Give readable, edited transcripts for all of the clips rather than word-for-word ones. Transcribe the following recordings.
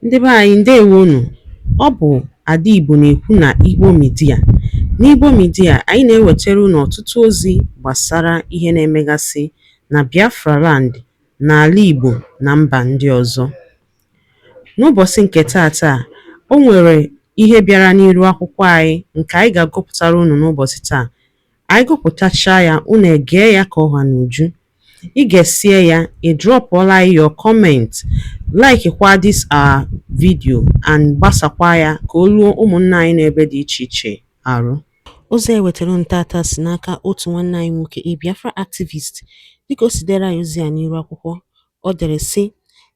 Ndị be anyị ndewonu. Ọ bụ Ada Igbo na-ekwu na Igbo Media. N'Igbo Media, anyị na-ewetara unu ọtụtụ ozi gbasara ihe na-emegasị na Biafra Land, n'ala Igbo na mba ndị ọzọ. N'ụbọchị nke taata, o nwere ihe bịara n'iru akwụkwọ anyị nke anyị ga-agụpụtara unu n'ụbọchị taa. Anyị gụpụtachaa ya, unu egee ya ka ọha n'uju. Ị ga-esie ya, ị drọpụọla your comment, like kwa this our video and gbasakwa ya ka o ruo ụmụnna anyị n'ebe dị iche iche arụ. Ozi ewetara ntata si n'aka otu nwanne anyị nwoke, a Biafra activist. Dịka o si dere anyị ozi ya n'iru akwụkwọ, ọ dere sị: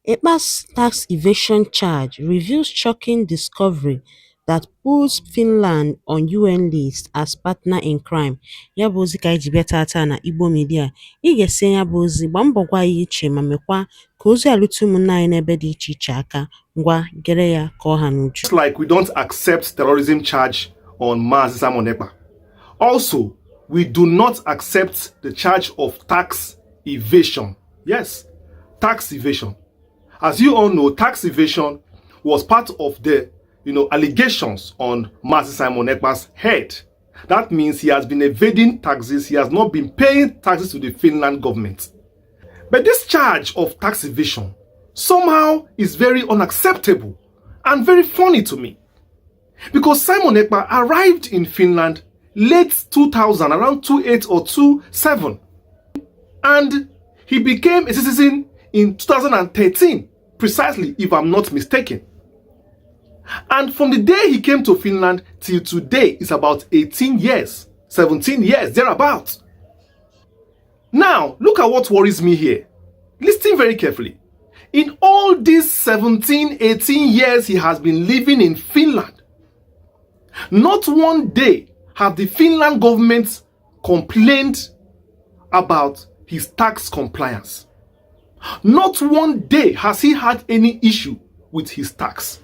Ekpa'S tax evasion charge reveals shocking discovery that puts Finland on UN list as partner in crime. Ya bụ ozi ka anyị ji bịa tata na Igbo Media. Ị ga-esi ya bụ ozi, gbaa mbọ gwa ya iche ma mekwa ka ozi alụtụ ụmụnna anyị n'ebe dị iche iche aka. Ngwa gere ya ka ọha n'uju. Just like we don't accept terrorism charge on Mazi Simon Ekpa. Also, we do not accept the charge of tax evasion. Yes, tax evasion. As you all know, tax evasion was part of the allegations on Mazi Simon Ekpa's head. That means he has been evading taxes. He has not been paying taxes to the Finland government. But this charge of tax evasion somehow is very unacceptable and very funny to me. Because Simon Ekpa arrived in Finland late 2000, around 28 or 27. And he became a citizen in 2013, precisely, if I'm not mistaken. And from the day he came to Finland till today is about 18 years, 17 years, thereabouts. Now, look at what worries me here. Listen very carefully. In all these 17, 18 years he has been living in Finland, not one day have the Finland government complained about his tax compliance. Not one day has he had any issue with his tax.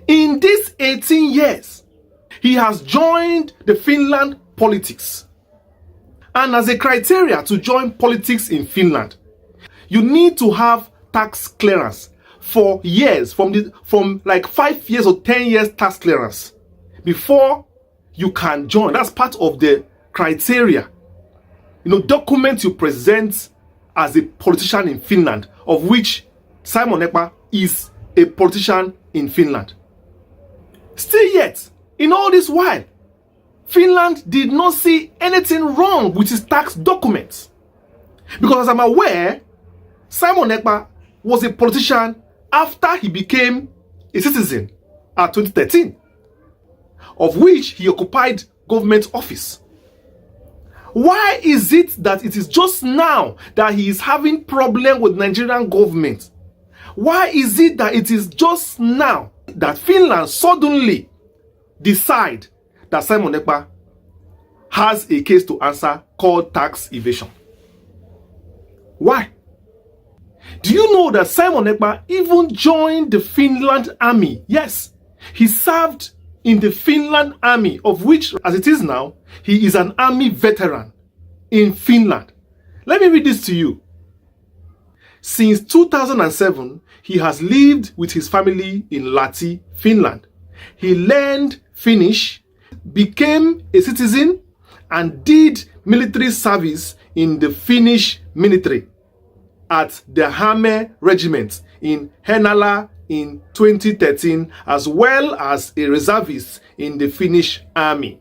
In these 18 years, he has joined the Finland politics. And as a criteria to join politics in Finland, you need to have tax clearance for years, from like 5 years or 10 years tax clearance before you can join. That's part of the criteria. Documents you present as a politician in Finland, of which Simon Ekpa is a politician in Finland. Still yet, in all this while, Finland did not see anything wrong with his tax documents. Because as I'm aware, Simon Ekpa was a politician after he became a citizen at 2013, of which he occupied government office. Why is it that it is just now that he is having problem with Nigerian government? Why is it that it is just now that Finland suddenly decide that Simon Ekpa has a case to answer called tax evasion? Why? Do you know that Simon Ekpa even joined the Finland army? Yes, he served in the Finland army, of which, as it is now, he is an army veteran in Finland. Let me read this to you. Since 2007, he has lived with his family in Lahti, Finland. He learned Finnish, became a citizen, and did military service in the Finnish military at the Häme Regiment in Henala in 2013, as well as a reservist in the Finnish army.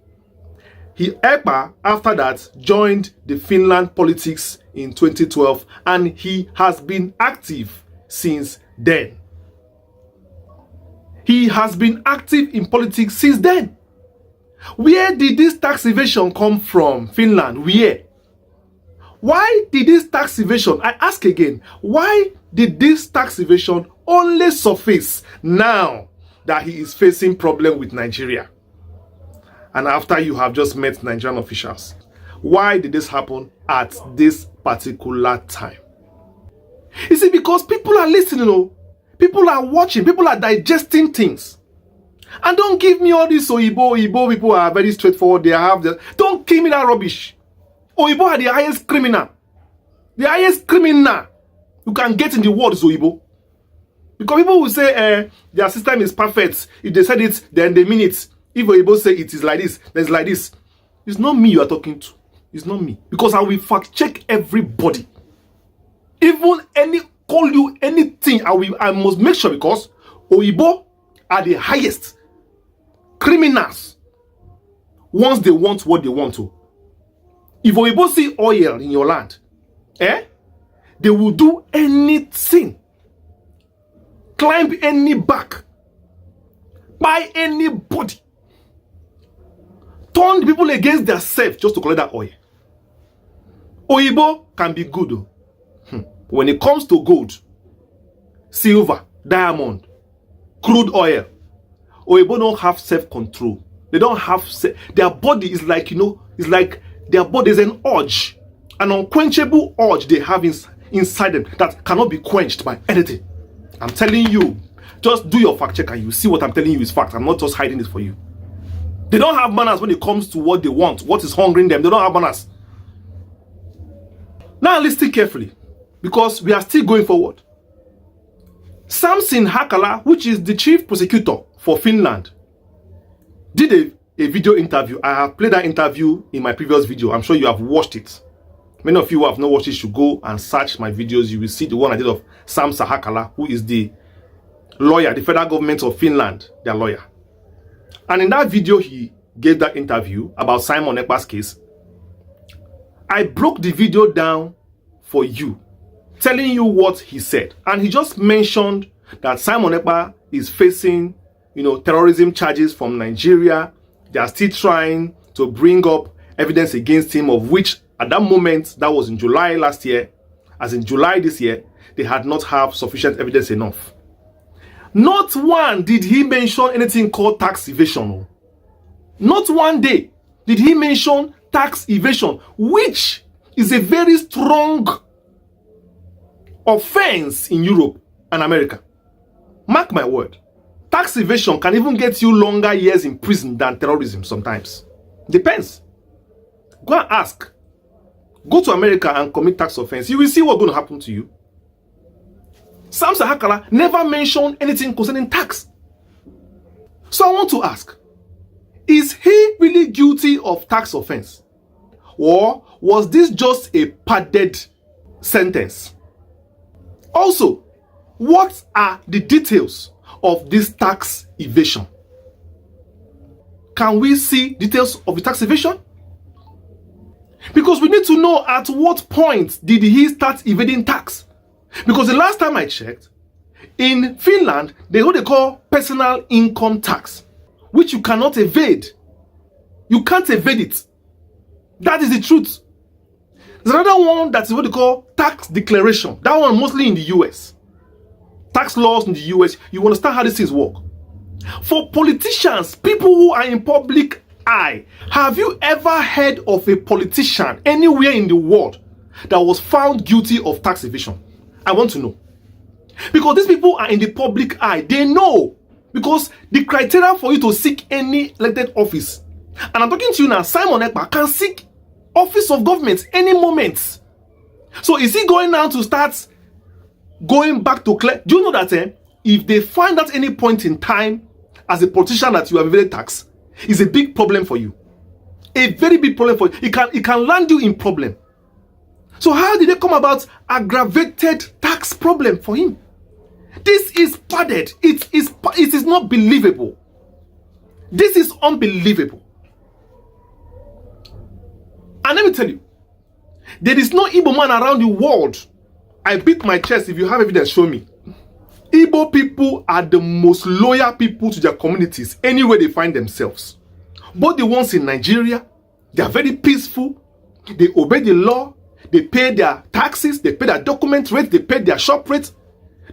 Ekpa, after that, joined the Finland politics in 2012, and he has been active since then. He has been active in politics since then. Where did this tax evasion come from, Finland? Where? Why did this tax evasion, I ask again, why did this tax evasion only surface now that he is facing problem with Nigeria? And after you have just met Nigerian officials, why did this happen at this particular time? You see, because people are listening, people are watching, people are digesting things. And don't give me all this Oyibo people are very straightforward. Don't give me that rubbish. Oyibo are the highest criminal. The highest criminal you can get in the world is Oyibo. Because people will say their system is perfect. If they said it, then they mean it. If Oyibo say it is like this, then it's like this. It's not me you are talking to. It's not me. Because I will fact check everybody. Even call you anything, I must make sure, because Oyibo are the highest criminals once they want what they want to. If Oyibo see oil in your land, they will do anything. Climb any back. Buy anybody. Turn people against themselves just to collect that oil. Oyibo can be good though. When it comes to gold, silver, diamond, crude oil, Oyibo don't have self-control. They don't have their body is like, it's like their body is an urge, an unquenchable urge they have inside them that cannot be quenched by anything. I'm telling you, just do your fact check and you see what I'm telling you is fact. I'm not just hiding it for you. They don't have manners when it comes to what they want, what is hungering them. They don't have manners. Now listen carefully, because we are still going forward. Samson Hakala, which is the chief prosecutor for Finland, did a video interview. I have played that interview in my previous video. I'm sure you have watched it. Many of you who have not watched it should go and search my videos. You will see the one I did of Samson Hakala, who is the lawyer, the federal government of Finland, their lawyer. And in that video, he gave that interview about Simon Ekpa'S case. I broke the video down for you, telling you what he said. And he just mentioned that Simon Ekpa is facing, terrorism charges from Nigeria. They are still trying to bring up evidence against him, of which at that moment, that was in July last year, as in July this year, they had not have sufficient evidence enough. Not one did he mention anything called tax evasion. Not one day did he mention tax evasion, which is a very strong offense in Europe and America. Mark my word. Tax evasion can even get you longer years in prison than terrorism sometimes. Depends. Go and ask. Go to America and commit tax offense. You will see what's going to happen to you. Samson Hakala never mentioned anything concerning tax. So I want to ask, is he really guilty of tax offense? Or was this just a padded sentence? Also, what are the details of this tax evasion? Can we see details of the tax evasion? Because we need to know at what point did he start evading tax. Because the last time I checked, in Finland, they what they call personal income tax, which you cannot evade. You can't evade it. That is the truth. There's another one that is what they call tax declaration. That one mostly in the US. Tax laws in the US, you understand how these things work. For politicians, people who are in public eye, have you ever heard of a politician anywhere in the world that was found guilty of tax evasion? I want to know. Because these people are in the public eye. They know. Because the criteria for you to seek any elected office, and I'm talking to you now, Simon Ekpa can seek office of government any moment. So is he going now to start going back to clear? Do you know that if they find at any point in time as a politician that you have evaded tax, is a big problem for you. A very big problem for you. It can land you in problem. So how did they come about aggravated tax problem for him? This is padded. It is not believable. This is unbelievable. And let me tell you, there is no Igbo man around the world. I beat my chest. If you have evidence, show me. Igbo people are the most loyal people to their communities anywhere they find themselves. Both the ones in Nigeria, they are very peaceful. They obey the law. They pay their taxes. They pay their document rates. They pay their shop rates.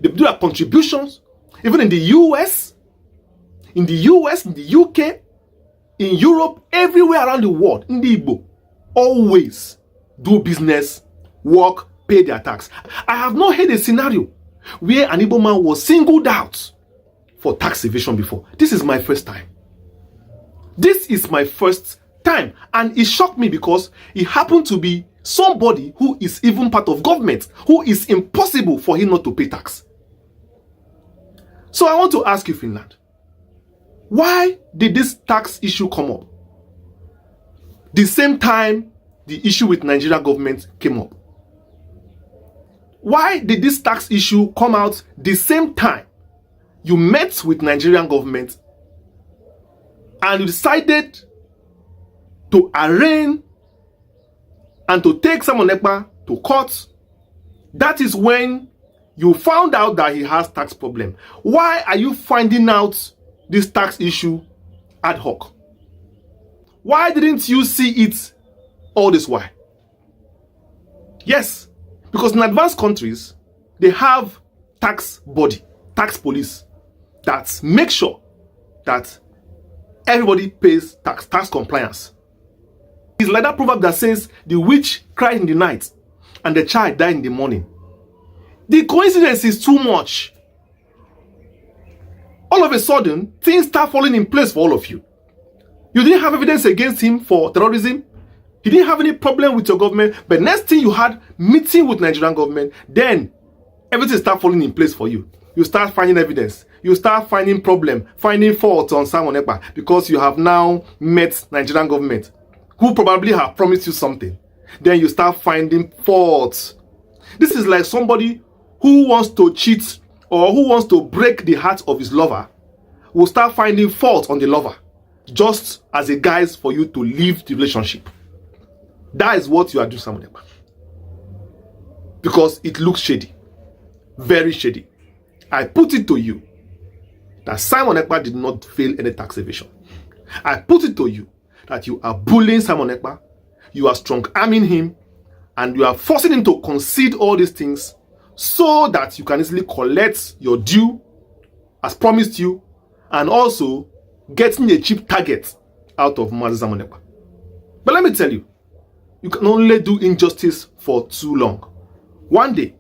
They do their contributions. Even in the US, in the UK, in Europe, everywhere around the world, in the Igbo, always do business, work, pay their tax. I have not heard a scenario where an Igbo man was singled out for tax evasion before. This is my first time. This is my first time. And it shocked me because it happened to be somebody who is even part of government, who is impossible for him not to pay tax. So I want to ask you, Finland, why did this tax issue come up the same time the issue with Nigerian government came up? Why did this tax issue come out the same time you met with Nigerian government and you decided to arraign and to take Simon Ekpa to court? That is when you found out that he has tax problem. Why are you finding out this tax issue ad hoc? Why didn't you see it all this while? Yes, because in advanced countries, they have tax body, tax police that make sure that everybody pays tax compliance. It's like that proverb that says, the witch cried in the night and the child died in the morning. The coincidence is too much. All of a sudden, things start falling in place for all of you. You didn't have evidence against him for terrorism. He didn't have any problem with your government. But next thing you had meeting with Nigerian government, then everything start falling in place for you. You start finding evidence. You start finding problem, finding faults on Simon Ekpa because you have now met Nigerian government who probably have promised you something. Then you start finding faults. This is like somebody who wants to cheat or who wants to break the heart of his lover will start finding fault on the lover just as a guise for you to leave the relationship. That is what you are doing, Simon Ekpa. Because it looks shady. Very shady. I put it to you that Simon Ekpa did not fail any tax evasion. I put it to you that you are bullying Simon Ekpa, you are strong-arming him, and you are forcing him to concede all these things so that you can easily collect your due as promised you, and also getting a cheap target out of Mazi Simon Ekpa. But let me tell you, you can only do injustice for too long. One day.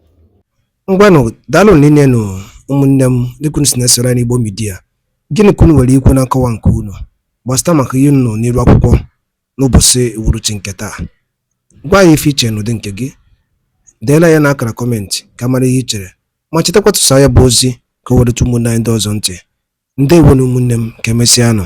Ngwano dalo nene no umunne m dịka si na-esere n'Igbo Media. Gịnị ka unu nwere ikwu na nkọwa nke unu gbasara maka ihe unu n'iru akwụkwọ n'ụbọchị uhuruchi nke taa? Gwa anyị ife iche n'ụdị nke gị. Deela ya n'akara kọmentị ka mara ihe i chere. Ma chetakwa tụsa ya bụ ozi ka o were ụmụnne anyị ndị ọzọ ntị. Ndewo na ụmụnne m, ka emesịa nụ.